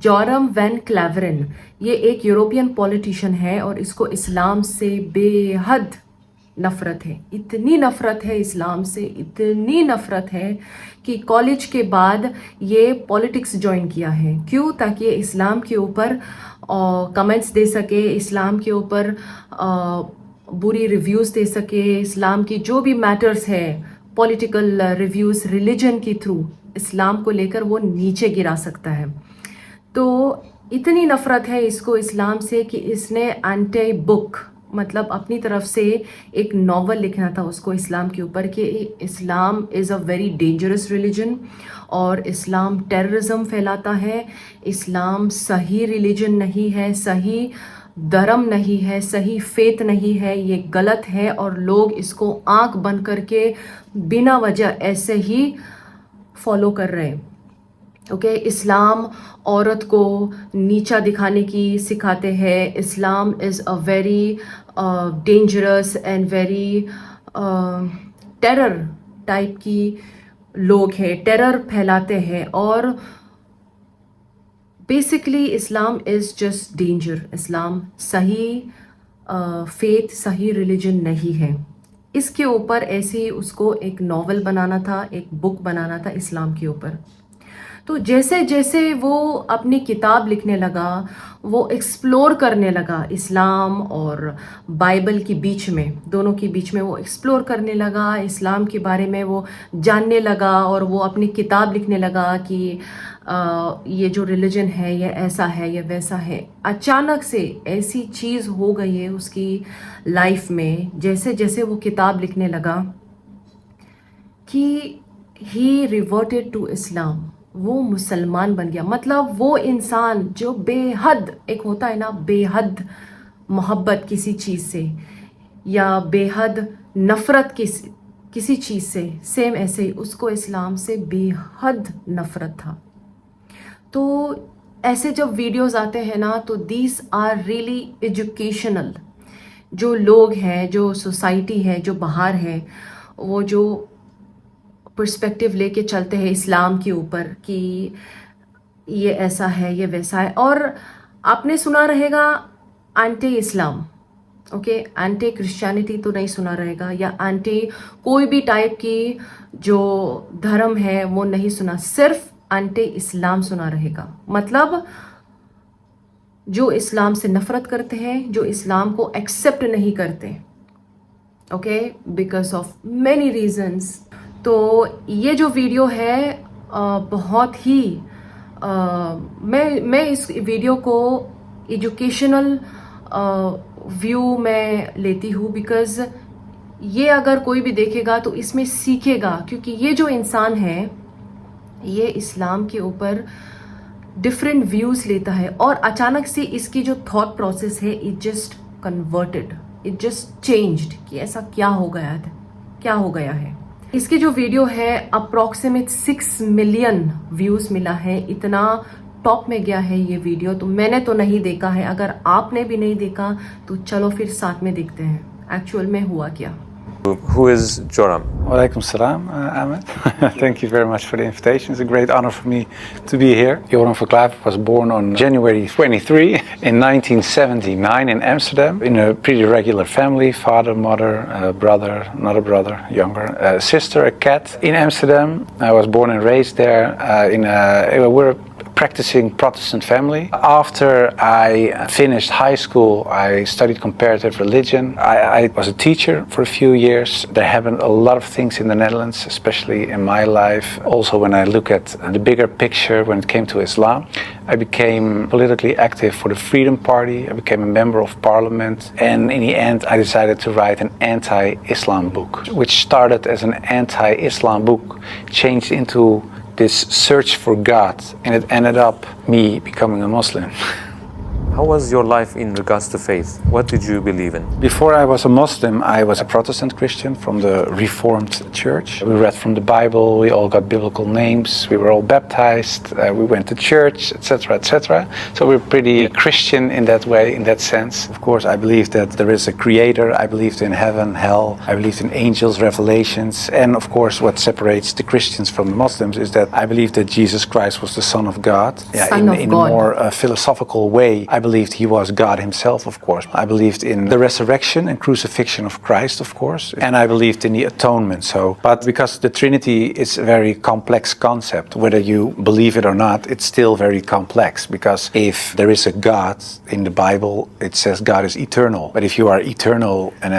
जॉरम van क्लेवरिन, ये एक European politician है और इसको इस्लाम से बेहद नफ़रत है। इतनी नफ़रत है इस्लाम से, इतनी नफ़रत है कि कॉलेज के बाद ये पॉलिटिक्स ज्वाइन किया है। क्यों? ताकि ये इस्लाम के ऊपर कमेंट्स दे सके, इस्लाम के ऊपर बुरी रिव्यूज़ दे सके, इस्लाम की जो भी मैटर्स है, पॉलिटिकल रिव्यूज़ रिलीजन के थ्रू इस्लाम को लेकर वो नीचे गिरा सकता है। तो इतनी नफ़रत है इसको इस्लाम से कि इसने एंटी बुक, मतलब अपनी तरफ से एक नॉवल लिखना था उसको इस्लाम के ऊपर कि Islam is a very dangerous religion और इस्लाम टेररिज्म फैलाता है, इस्लाम सही रिलीजन नहीं है, सही धर्म नहीं है, सही फेथ नहीं है, ये गलत है और लोग इसको आंख बंद करके बिना वजह ऐसे ही फॉलो कर रहे हैं। ओके, इस्लाम औरत को नीचा दिखाने की सिखाते हैं। Islam is a very dangerous and very terror type की लोग हैं, टेरर फैलाते हैं और basically Islam is just danger. Islam सही फेथ, सही रिलीजन नहीं है। इसके ऊपर ऐसे ही उसको एक नॉवल बनाना था, एक बुक बनाना था इस्लाम के ऊपर। तो जैसे जैसे वो अपनी किताब लिखने लगा, वो एक्सप्लोर करने लगा इस्लाम और बाइबल के बीच में, दोनों के बीच में वो एक्सप्लोर करने लगा, इस्लाम के बारे में वो जानने लगा और वो अपनी किताब लिखने लगा कि ये जो रिलीजन है ये ऐसा है, ये वैसा है। अचानक से ऐसी चीज़ हो गई है उसकी लाइफ में, जैसे जैसे वो किताब लिखने लगा कि ही रिवर्टेड टू इस्लाम, वो मुसलमान बन गया। मतलब वो इंसान जो बेहद, एक होता है ना बेहद मोहब्बत किसी चीज़ से या बेहद नफ़रत किसी चीज़ से, सेम ऐसे ही उसको इस्लाम से बेहद नफ़रत था। तो ऐसे जब वीडियोस आते हैं ना तो दीज आर रियली एजुकेशनल। जो लोग हैं, जो सोसाइटी है, जो बाहर है, वो जो पर्सपेक्टिव लेके चलते हैं इस्लाम के ऊपर कि ये ऐसा है, ये वैसा है। और आपने सुना रहेगा एंटी इस्लाम, ओके, एंटी क्रिश्चियनिटी तो नहीं सुना रहेगा, या एंटी कोई भी टाइप की जो धर्म है वो नहीं सुना, सिर्फ एंटी इस्लाम सुना रहेगा। मतलब जो इस्लाम से नफरत करते हैं, जो इस्लाम को एक्सेप्ट नहीं करते, okay, because of many reasons. तो ये जो वीडियो है बहुत ही मैं इस वीडियो को एजुकेशनल व्यू में लेती हूँ, बिकॉज़ ये अगर कोई भी देखेगा तो इसमें सीखेगा, क्योंकि ये जो इंसान है ये इस्लाम के ऊपर डिफरेंट व्यूज़ लेता है और अचानक से इसकी जो थॉट प्रोसेस है it just converted, it just changed कि ऐसा क्या हो गया है, क्या हो गया है। इसकी जो वीडियो है अप्रॉक्सीमेट 6 मिलियन व्यूज़ मिला है, इतना टॉप में गया है ये वीडियो। तो मैंने तो नहीं देखा है, अगर आपने भी नहीं देखा तो चलो फिर साथ में देखते हैं एक्चुअल में हुआ क्या। Who is Joram? Walaikum salam, Ahmed. Thank you very much for the invitation. It's a great honor for me to be here. Joram van Klaver was born on January 23 in 1979 in Amsterdam in a pretty regular family. Father, mother, brother, another brother, younger, sister, a cat. In Amsterdam, I was born and raised there. We're a practicing Protestant family. After I finished high school, I studied comparative religion. I was a teacher for a few years. There happened a lot of things in the Netherlands, especially in my life. Also, when I look at the bigger picture when it came to Islam, I became politically active for the Freedom Party. I became a member of parliament. And in the end, I decided to write an anti-Islam book, which started as an anti-Islam book, changed into this search for God, and it ended up me becoming a Muslim. How was your life in regards to faith? What did you believe in? Before I was a Muslim, I was a Protestant Christian from the Reformed Church. We read from the Bible, we all got biblical names, we were all baptized, we went to church, etc., etc. So we're pretty Christian in that way, in that sense. Of course, I believed that there is a creator, I believed in heaven, hell, I believed in angels, revelations, and of course what separates the Christians from the Muslims is that I believe that Jesus Christ was the Son of God. Son of in God. a more philosophical way, I believed he was God himself, of course. I believed in the resurrection and crucifixion of Christ, of course, and I believed in the atonement. But because the Trinity is a very complex concept, whether you believe it or not, it's still very complex, because if there is a God in the Bible, it says God is eternal. But if you are eternal and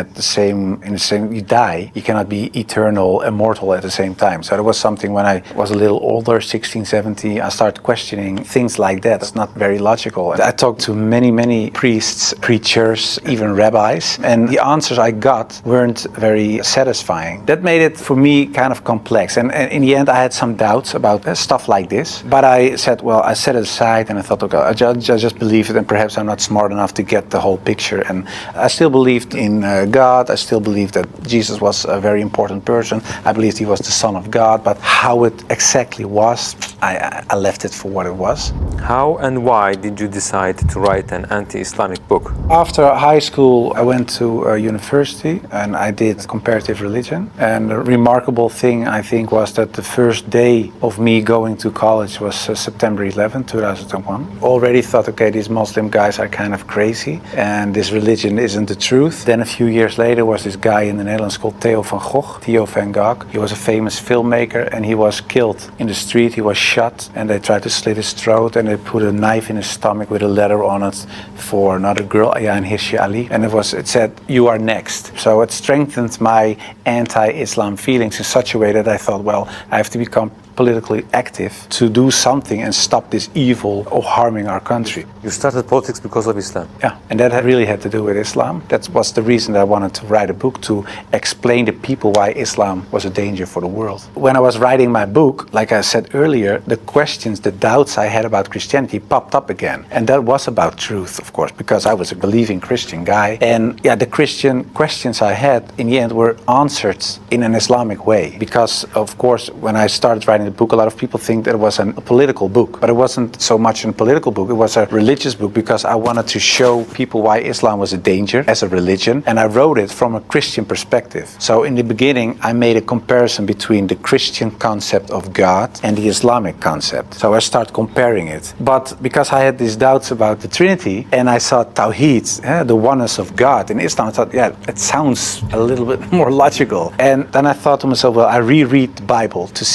you die, you cannot be eternal, immortal at the same time. So there was something when I was a little older, 16, 17, I started questioning things like that. It's not very logical. I talked to many priests, preachers, even rabbis, and the answers I got weren't very satisfying. That made it for me kind of complex, and in the end I had some doubts about stuff like this, but I said, well, I set it aside and I thought, okay, I just believe it, and perhaps I'm not smart enough to get the whole picture. And I still believed in God. I still believed that Jesus was a very important person. I believed he was the Son of God, but how it exactly was, I left it for what it was. How and why did you decide to write an anti-Islamic book? After high school, I went to university and I did comparative religion. And the remarkable thing, I think, was that the first day of me going to college was September 11, 2001. Already thought, okay, these Muslim guys are kind of crazy and this religion isn't the truth. Then a few years later was this guy in the Netherlands called Theo van Gogh. He was a famous filmmaker and he was killed in the street. He was shot and they tried to slit his throat and they put a knife in his stomach with a letter on it for another girl, Ayaan Hirsi Ali. And it said, "You are next." So it strengthened my anti-Islam feelings in such a way that I thought, well, I have to become politically active to do something and stop this evil of harming our country. You started politics because of Islam. Yeah, and that really had to do with Islam. That was the reason that I wanted to write a book, to explain to people why Islam was a danger for the world. When I was writing my book, like I said earlier, the questions, the doubts I had about Christianity popped up again. And that was about truth, of course, because I was a believing Christian guy. And yeah, the Christian questions I had in the end were answered in an Islamic way. Because, of course, when I started writing the book, a lot of people think that it was a political book, but it wasn't so much a political book. It was a religious book, because I wanted to show people why Islam was a danger as a religion, and I wrote it from a Christian perspective. So in the beginning, I made a comparison between the Christian concept of God and the Islamic concept. So I started comparing it. But because I had these doubts about the Trinity, and I saw Tawheed, the oneness of God in Islam, I thought, yeah, it sounds a little bit more logical. And then I thought to myself, well, I reread the Bible to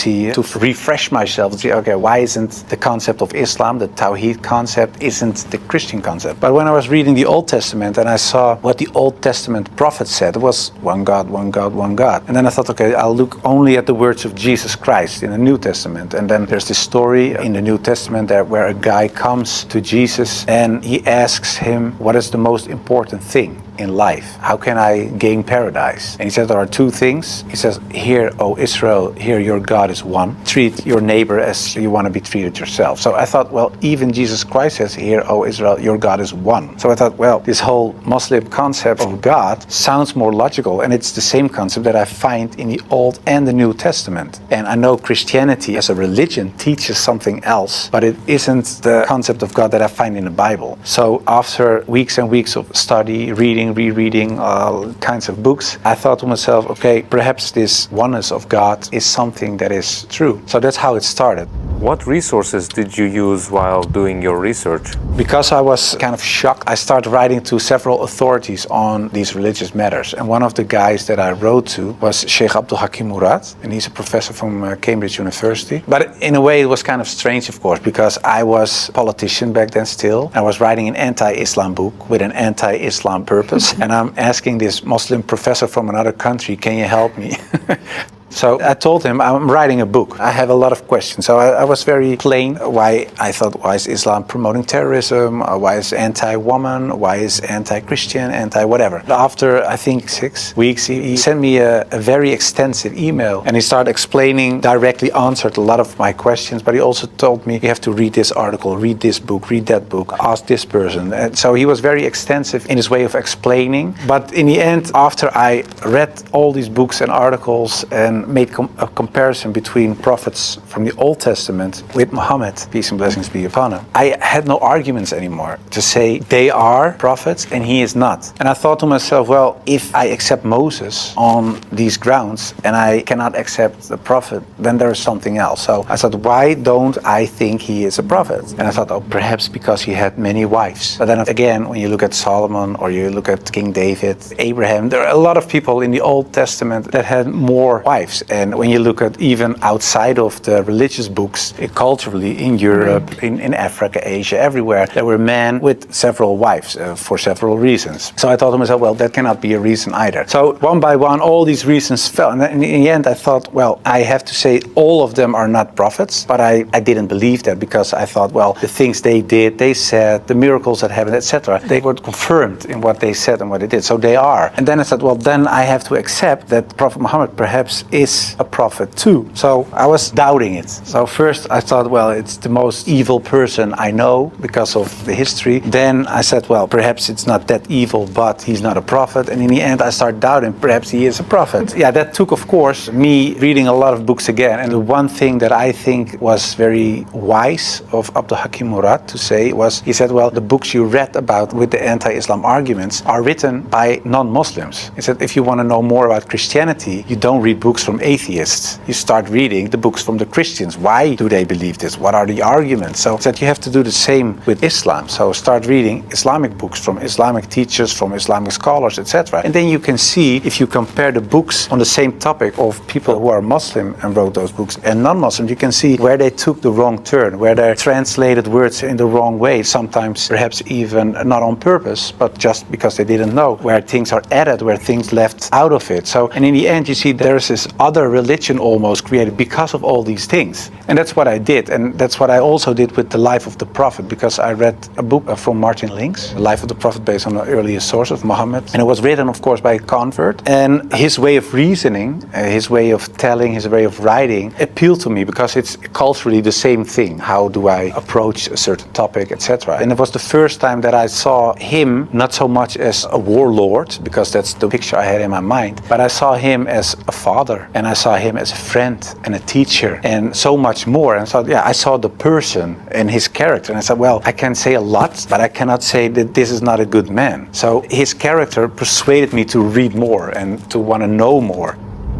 refresh myself and see, okay, why isn't the concept of Islam, the Tawheed concept, isn't the Christian concept? But when I was reading the Old Testament and I saw what the Old Testament prophets said, it was one God, one God, one God. And then I thought, okay, I'll look only at the words of Jesus Christ in the New Testament. And then there's this story in the New Testament where a guy comes to Jesus and he asks him, what is the most important thing in life? How can I gain paradise? And he says there are two things. He says, "Hear, O Israel, hear, your God is one. Treat your neighbor as you want to be treated yourself." So I thought, well, even Jesus Christ says, "Hear, O Israel, your God is one." So I thought, well, this whole Muslim concept of God sounds more logical, and it's the same concept that I find in the Old and the New Testament. And I know Christianity as a religion teaches something else, but it isn't the concept of God that I find in the Bible. So after weeks and weeks of study, rereading all kinds of books, I thought to myself, okay, perhaps this oneness of God is something that is true. So that's how it started. What resources did you use while doing your research? Because I was kind of shocked, I started writing to several authorities on these religious matters. And one of the guys that I wrote to was Sheikh Abdul Hakim Murad, and he's a professor from Cambridge University. But in a way it was kind of strange, of course, because I was a politician back then still. I was writing an anti-Islam book with an anti-Islam purpose. And I'm asking this Muslim professor from another country, can you help me? So I told him I'm writing a book. I have a lot of questions. So I was very plain why I thought, why is Islam promoting terrorism? Why is anti-woman? Why is anti-Christian? Anti-whatever. After, I think, 6 weeks, he sent me a very extensive email, and he started explaining, directly answered a lot of my questions, but he also told me, you have to read this article, read this book, read that book, ask this person. And so he was very extensive in his way of explaining. But in the end, after I read all these books and articles and made a comparison between prophets from the Old Testament with Muhammad, peace and blessings be upon him, I had no arguments anymore to say they are prophets and he is not. And I thought to myself, well, if I accept Moses on these grounds and I cannot accept the prophet, then there is something else. So I thought, why don't I think he is a prophet? And I thought, oh, perhaps because he had many wives. But then again, when you look at Solomon or you look at King David, Abraham, there are a lot of people in the Old Testament that had more wives. And when you look at even outside of the religious books, culturally in Europe, in Africa, Asia, everywhere, there were men with several wives for several reasons. So I thought to myself, well, that cannot be a reason either. So one by one, all these reasons fell. And in the end, I thought, well, I have to say all of them are not prophets. But I didn't believe that, because I thought, well, the things they did, they said, the miracles that happened, etc., they were confirmed in what they said and what they did. So they are. And then I said, well, then I have to accept that Prophet Muhammad perhaps is a prophet too. So I was doubting it. So first I thought, well, it's the most evil person I know because of the history. Then I said, well, perhaps it's not that evil, but he's not a prophet. And in the end, I started doubting, perhaps he is a prophet. Yeah, that took, of course, me reading a lot of books again. And the one thing that I think was very wise of Abdul Hakim Murad to say was, he said, well, the books you read about with the anti-Islam arguments are written by non-Muslims. He said, if you want to know more about Christianity, you don't read books from atheists. You start reading the books from the Christians. Why do they believe this? What are the arguments? So he said, you have to do the same with Islam. So start reading Islamic books from Islamic teachers, from Islamic scholars, etc. And then you can see, if you compare the books on the same topic of people who are Muslim and wrote those books and non-Muslim, you can see where they took the wrong turn, where they translated words in the wrong way, sometimes perhaps even not on purpose, but just because they didn't know, where things are added, where things left out of it. So, and in the end, you see there's this other religion almost created because of all these things. And that's what I did. And that's what I also did with the life of the Prophet, because I read a book from Martin Links, The Life of the Prophet, based on the earliest source of Muhammad. And it was written, of course, by a convert. And his way of reasoning, his way of telling, his way of writing appealed to me, because it's culturally the same thing. How do I approach a certain topic, etc. And it was the first time that I saw him not so much as a warlord, because that's the picture I had in my mind, but I saw him as a father, and I saw him as a friend and a teacher, and so much more. And so, yeah, I saw the person and his character, and I said, well, I can say a lot, but I cannot say that this is not a good man. So his character persuaded me to read more and to want to know more.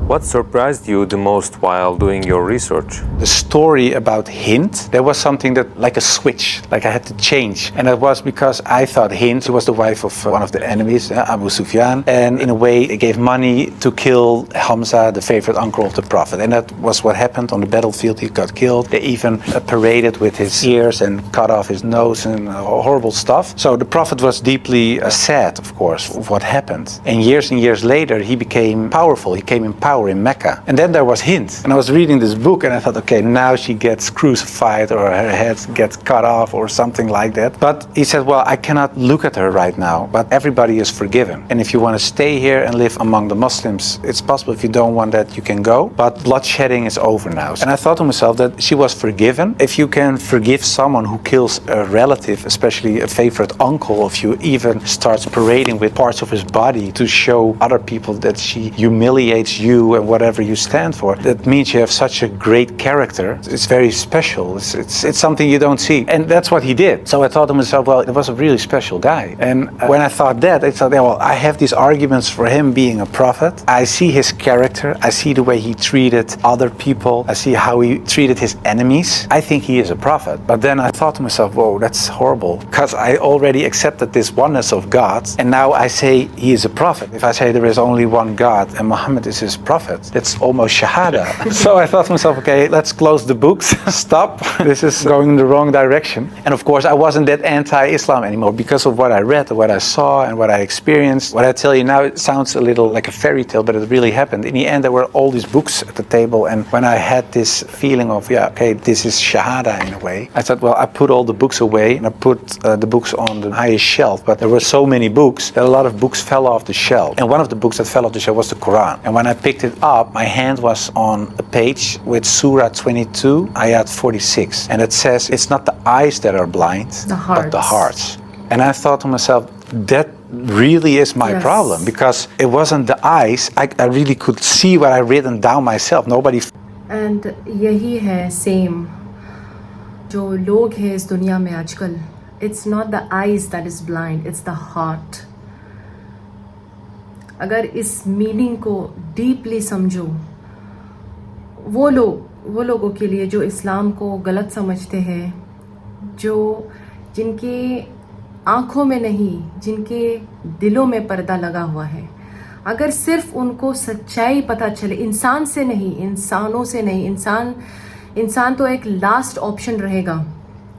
What surprised you the most while doing your research? The story about Hind, there was something that, like a switch, like I had to change. And that was because I thought Hind was the wife of one of the enemies, Abu Sufyan. And in a way, it gave money to kill Hamza, the favorite uncle of the Prophet. And that was what happened on the battlefield. He got killed. They even paraded with his ears and cut off his nose and horrible stuff. So the Prophet was deeply sad, of course, of what happened. And years later, he became powerful. He came in power in Mecca. And then there was Hind. And I was reading this book and I thought, okay, now she gets crucified or her head gets cut off or something like that. But he said, well, I cannot look at her right now, but everybody is forgiven. And if you want to stay here and live among the Muslims, it's possible. If you don't want that, you can go. But bloodshedding is over now. And I thought to myself that she was forgiven. If you can forgive someone who kills a relative, especially a favorite uncle of you, even starts parading with parts of his body to show other people that she humiliates you and whatever you stand for, that means you have such a great character. It's very special. It's something you don't see. And that's what he did. So I thought to myself, well, it was a really special guy. And when I thought that, I thought, yeah, well, I have these arguments for him being a prophet. I see his character. I see the way he treated other people. I see how he treated his enemies. I think he is a prophet. But then I thought to myself, whoa, that's horrible. Because I already accepted this oneness of God. And now I say he is a prophet. If I say there is only one God and Muhammad is his prophet, prophet. That's almost shahada. So I thought to myself, okay, let's close the books, stop. This is going in the wrong direction. And of course, I wasn't that anti-Islam anymore because of what I read, what I saw, and what I experienced. What I tell you now, it sounds a little like a fairy tale, but it really happened. In the end, there were all these books at the table, and when I had this feeling of, yeah, okay, this is shahada in a way, I thought, well, I put all the books away, and I put the books on the highest shelf, but there were so many books that a lot of books fell off the shelf. And one of the books that fell off the shelf was the Quran. And when I picked it up, my hand was on a page with Surah 22, Ayat 46. And it says, it's not the eyes that are blind, but the hearts. And I thought to myself, that really is my problem, because it wasn't the eyes. I really could see what I written down myself. Nobody. And यही है same जो लोग हैं इस दुनिया में आजकल. It's not the eyes that is blind, it's the heart. अगर इस मीनिंग को डीपली समझो, वो लोगों के लिए जो इस्लाम को गलत समझते हैं, जिनके आँखों में नहीं, जिनके दिलों में पर्दा लगा हुआ है, अगर सिर्फ उनको सच्चाई पता चले, इंसान से नहीं, इंसानों से नहीं, इंसान तो एक लास्ट ऑप्शन रहेगा,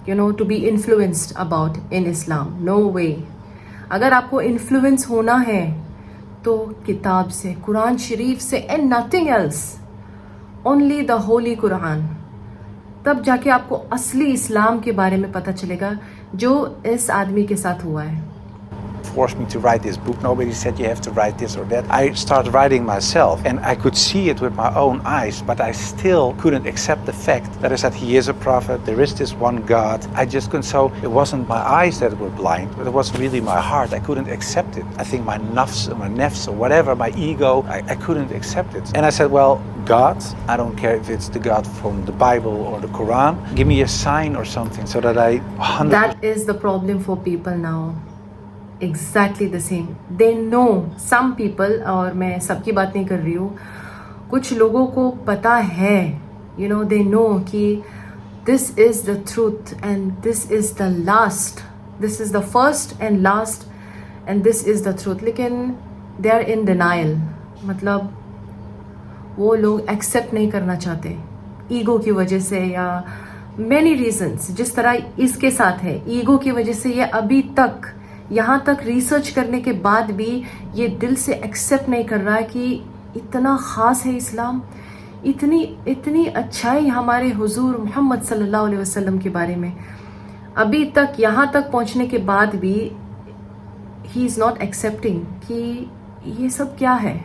to be influenced about in Islam. No way. अगर आपको इन्फ्लुएंस होना है तो किताब से, कुरान शरीफ से, and nothing else, only the Holi Quran. तब जाके आपको असली इस्लाम के बारे में पता चलेगा जो इस आदमी के साथ हुआ है. Forced me to write this book. Nobody said you have to write this or that. I started writing myself, and I could see it with my own eyes, but I still couldn't accept the fact that I said he is a prophet, there is this one God. I just couldn't. So it wasn't my eyes that were blind, but it was really my heart. I couldn't accept it. I think my nafs or whatever, my ego, I couldn't accept it. And I said, well, God, I don't care if it's the God from the Bible or the Quran, give me a sign or something so that I 100%. That is the problem for people now. Exactly the same. They know, some people, और मैं सबकी बात नहीं कर रही हूँ, कुछ लोगों को पता है, they know कि this is the truth and this is the last, this is the first and last and this is the truth. लेकिन they are in denial. मतलब वो लोग एक्सेप्ट नहीं करना चाहते, ईगो की वजह से या many reasons. जिस तरह इसके साथ है, ईगो की वजह से ये अभी तक, यहाँ तक रिसर्च करने के बाद भी ये दिल से एक्सेप्ट नहीं कर रहा है कि इतना ख़ास है इस्लाम, इतनी अच्छाई हमारे हुजूर मोहम्मद सल्लल्लाहु अलैहि वसल्लम के बारे में. अभी तक यहाँ तक पहुँचने के बाद भी ही इज़ नॉट एक्सेप्टिंग कि ये सब क्या है.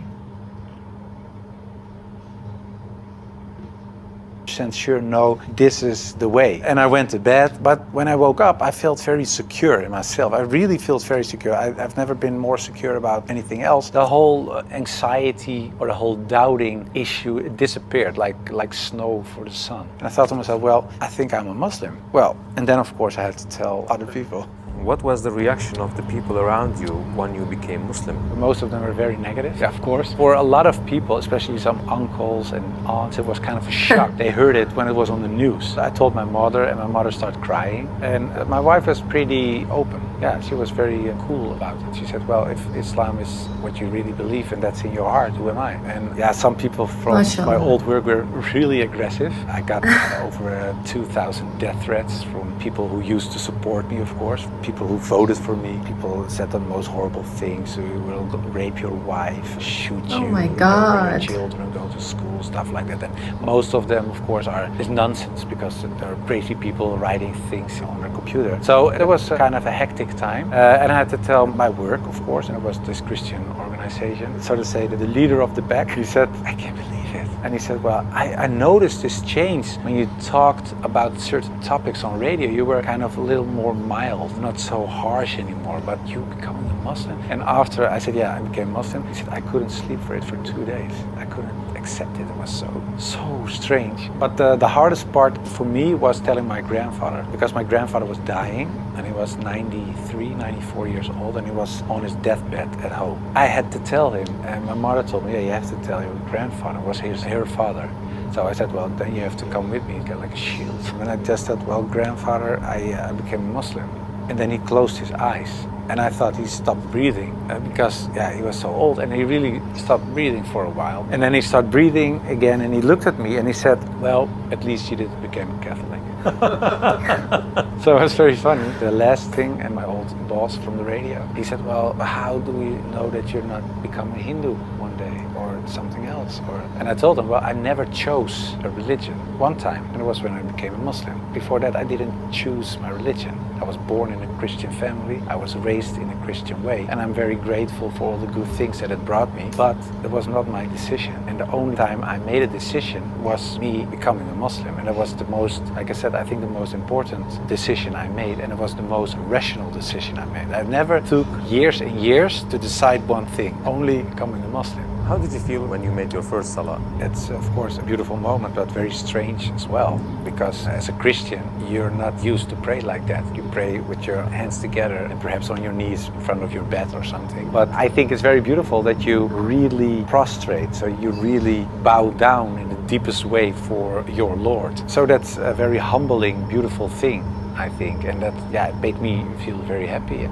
Sure, no, this is the way. And I went to bed, but when I woke up, I felt very secure in myself. I really felt very secure. I've never been more secure about anything else. The whole anxiety or the whole doubting issue, it disappeared like snow for the sun. And I thought to myself, well, I think I'm a Muslim. Well, and then of course I had to tell other people. What was the reaction of the people around you when you became Muslim? Most of them were very negative, yeah, of course. For a lot of people, especially some uncles and aunts, it was kind of a shock. They heard it when it was on the news. I told my mother, and my mother started crying. And my wife was pretty open. Yeah, she was very cool about it. She said, well, if Islam is what you really believe and that's in your heart, who am I? And yeah, some people from my old work were really aggressive. I got over 2,000 death threats from people who used to support me, of course. People who voted for me. People said the most horrible things. Who will rape your wife, shoot you, my God, your children, go to school, stuff like that. And most of them, of course, is nonsense because there are crazy people writing things on their computer. So it was kind of a hectic time, and I had to tell my work, of course, and it was this Christian organization. So to say that the leader of the pack, he said, I can't believe it. And he said, well, I noticed this change when you talked about certain topics on radio. You were kind of a little more mild, not so harsh anymore, but you becoming a Muslim. And after I said, yeah, I became Muslim, he said, I couldn't sleep for it for 2 days. I couldn't accept it. It was so strange. But the hardest part for me was telling my grandfather, because my grandfather was dying and he was 93, 94 years old, and he was on his deathbed at home. I had to tell him, and my mother told me, yeah, you have to tell your grandfather was her father. So I said, well, then you have to come with me and get like a shield. And I just said, well, grandfather, I became a Muslim. And then he closed his eyes. And I thought he stopped breathing because he was so old, and he really stopped breathing for a while. And then he started breathing again, and he looked at me and he said, well, at least you didn't become Catholic. So it was very funny. The last thing, and my old boss from the radio, he said, well, how do we know that you're not becoming a Hindu one day or something else? And I told him, well, I never chose a religion. One time, and it was when I became a Muslim. Before that, I didn't choose my religion. I was born in a Christian family. I was raised in a Christian way, and I'm very grateful for all the good things that it brought me, but it was not my decision. And the only time I made a decision was me becoming a Muslim, and it was the most, like I said, I think the most important decision I made, and it was the most rational decision I made. I never took years and years to decide one thing, only becoming a Muslim. How did you feel when you made your first salah? It's of course a beautiful moment, but very strange as well, because as a Christian, you're not used to pray like that. You pray with your hands together and perhaps on your knees in front of your bed or something. But I think it's very beautiful that you really prostrate, so you really bow down in the deepest way for your Lord. So that's a very humbling, beautiful thing, I think, and that it made me feel very happy.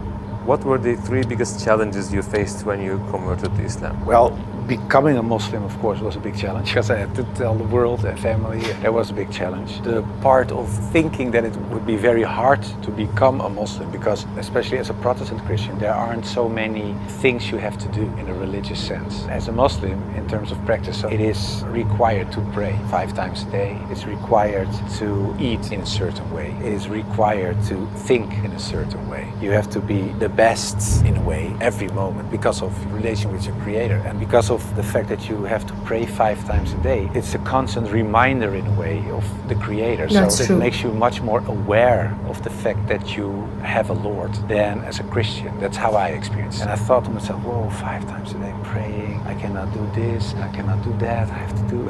What were the 3 biggest challenges you faced when you converted to Islam? Well, becoming a Muslim, of course, was a big challenge because I had to tell the world and family. That was a big challenge. The part of thinking that it would be very hard to become a Muslim, because especially as a Protestant Christian, there aren't so many things you have to do in a religious sense. As a Muslim, in terms of practice, it is required to pray 5 times a day. It's required to eat in a certain way. It is required to think in a certain way. You have to be the best in a way every moment because of relation with your Creator, and because of the fact that you have to pray 5 times a day. It's a constant reminder in a way of the Creator. That's so true. it makes you much more aware of the fact that you have a Lord than as a Christian. That's how I experience it. And I thought to myself, whoa, 5 times a day praying, I cannot do this, I cannot do that, I have to do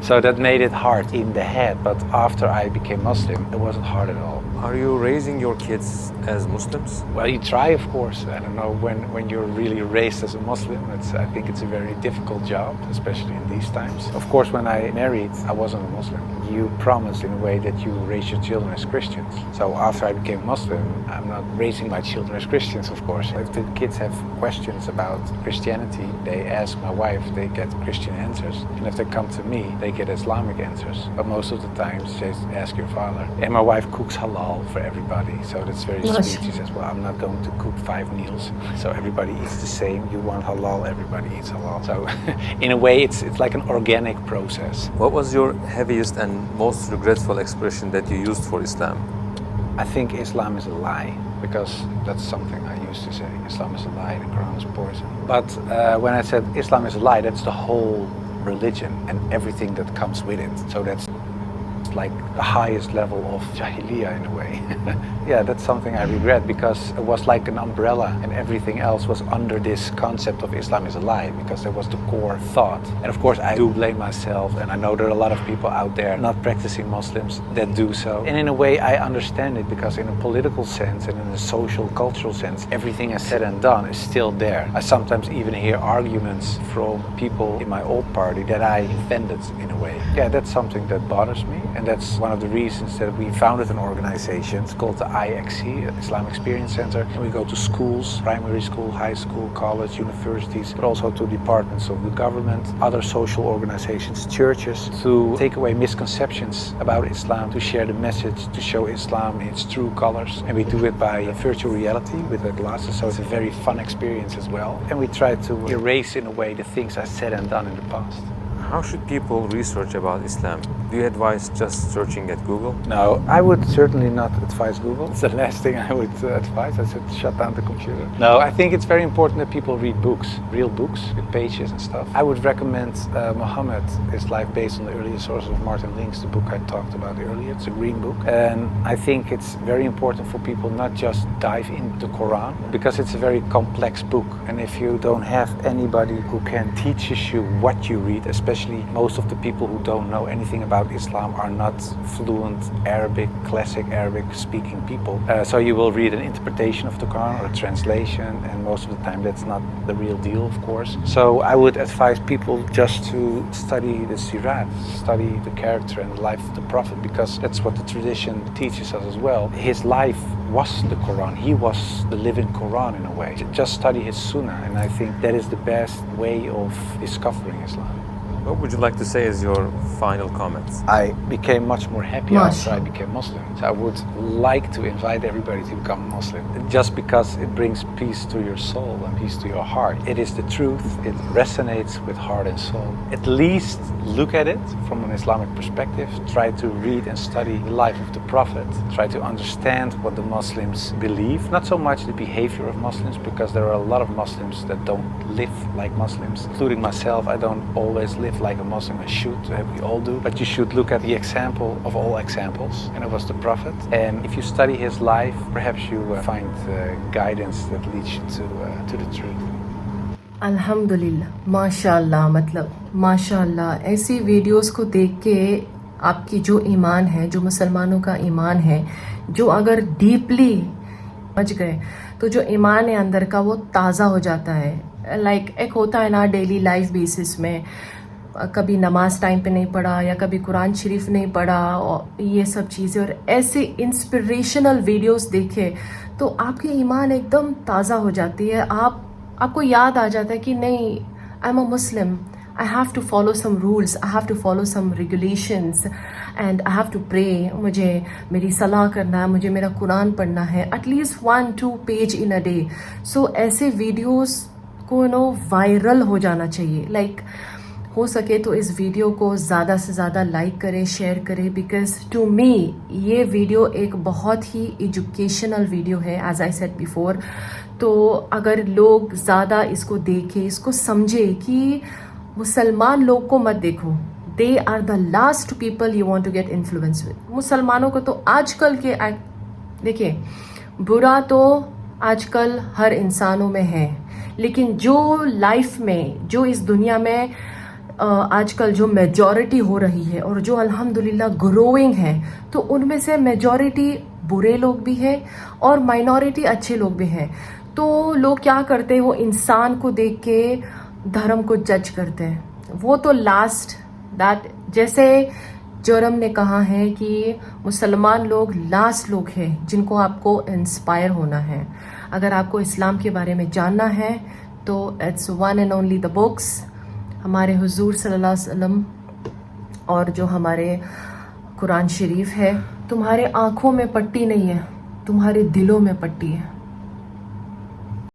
so that made it hard in the head. But after I became Muslim, it wasn't hard at all. Are you raising your kids as Muslims? Well, you try, of course. I don't know, when you're really raised as a Muslim, I think it's a very difficult job, especially in these times. Of course, when I married, I wasn't a Muslim. You promise in a way that you raise your children as Christians. So after I became Muslim, I'm not raising my children as Christians, of course. If the kids have questions about Christianity, they ask my wife, they get Christian answers. And if they come to me, they get Islamic answers. But most of the times, they ask your father. And my wife cooks halal for everybody, so that's very sweet. She says, well, I'm not going to cook 5 meals, so everybody eats the same. You want halal, everybody eats halal. So in a way, it's like an organic process. What was your heaviest and most regretful expression that you used for Islam? I think Islam is a lie, because that's something I used to say. Islam is a lie, the Quran is poison. But when I said Islam is a lie, that's the whole religion and everything that comes with it. So that's like the highest level of jahiliyyah in a way. Yeah, that's something I regret, because it was like an umbrella and everything else was under this concept of Islam is a lie, because that was the core thought. And of course I do blame myself, and I know there are a lot of people out there not practicing Muslims that do so. And in a way I understand it, because in a political sense and in a social, cultural sense, everything I said and done is still there. I sometimes even hear arguments from people in my old party that I offended in a way. Yeah, that's something that bothers me. And that's one of the reasons that we founded an organization. It's called the IXC, Islam Experience Center. And we go to schools, primary school, high school, college, universities, but also to departments of the government, other social organizations, churches, to take away misconceptions about Islam, to share the message, to show Islam in its true colors. And we do it by virtual reality with the glasses, so it's a very fun experience as well. And we try to erase in a way the things I said and done in the past. How should people research about Islam? Do you advise just searching at Google? No, I would certainly not advise Google. It's the last thing I would advise. I said shut down the computer. No, I think it's very important that people read books, real books with pages and stuff. I would recommend Muhammad, His Life Based on the Earlier Sources of Martin Links, the book I talked about earlier. It's a green book. And I think it's very important for people not just dive into the Quran, because it's a very complex book. And if you don't have anybody who can teach you what you read, especially most of the people who don't know anything about Islam are not fluent Arabic, classic Arabic speaking people. So you will read an interpretation of the Quran or a translation, and most of the time that's not the real deal, of course. So I would advise people just to study the Sirat, study the character and the life of the Prophet, because that's what the tradition teaches us as well. His life was the Quran. He was the living Quran in a way. Just study his Sunnah, and I think that is the best way of discovering Islam. What would you like to say as your final comments? I became much more happy after I Mashallah. became Muslim. So I would like to invite everybody to become Muslim, just because it brings peace to your soul and peace to your heart. It is the truth. It resonates with heart and soul. At least look at it from an Islamic perspective. Try to read and study the life of the Prophet. Try to understand what the Muslims believe. Not so much the behavior of Muslims, because there are a lot of Muslims that don't live like Muslims, including myself. I don't always live like a Muslim. I should, we all do. But you should look at the example of all examples, and it was the Prophet. And if you study his life, perhaps you find guidance that leads you to the truth. अल्हम्दुलिल्लाह, माशाल्लाह, मतलब माशाल्लाह, ऐसी videos को देख के आपकी जो ईमान है, जो मुसलमानों का ईमान है, जो अगर डीपली समझ गए तो जो ईमान है अंदर का वो ताज़ा हो जाता है। लाइक एक होता है ना डेली लाइफ बेसिस में, कभी नमाज टाइम पे नहीं पढ़ा या कभी कुरान शरीफ नहीं पढ़ा और ये सब चीज़ें, और ऐसे इंस्पिरेशनल वीडियोस देखे तो आपकी ईमान एकदम ताज़ा हो जाती है। आपको याद आ जाता है कि नहीं, I am a Muslim, I have to follow some rules, I have to follow some regulations and I have to pray. मुझे मेरी सलाह करना है, मुझे मेरा कुरान पढ़ना है, at least 1-2 page in a day. So ऐसे वीडियोस को वायरल हो जाना चाहिए। लाइक हो सके तो इस वीडियो को ज़्यादा से ज़्यादा लाइक करें, शेयर करें, बिकॉज टू मी ये वीडियो एक बहुत ही एजुकेशनल वीडियो है, एज आई सेड बिफोर। तो अगर लोग ज़्यादा इसको देखें, इसको समझे कि मुसलमान लोग को मत देखो, they are the last people you want to get influence with. मुसलमानों को तो आजकल के देखिए, बुरा तो आजकल हर इंसानों में है, लेकिन जो लाइफ में, जो इस दुनिया में आजकल जो मेजॉरिटी हो रही है और जो अल्हम्दुलिल्लाह ग्रोइंग है, तो उनमें से मेजॉरिटी बुरे लोग भी हैं और माइनॉरिटी अच्छे लोग भी हैं। तो लोग क्या करते हैं, वो इंसान को देख के धर्म को जज करते हैं। वो तो लास्ट दैट, जैसे जोरम ने कहा है कि मुसलमान लोग लास्ट लोग हैं जिनको आपको इंस्पायर होना है। अगर आपको इस्लाम के बारे में जानना है तो it's one and only the books, हमारे हुजूर सल्लल्लाहु अलैहि वसल्लम और जो हमारे कुरान शरीफ है। तुम्हारे आँखों में पट्टी नहीं है, तुम्हारे दिलों में पट्टी है।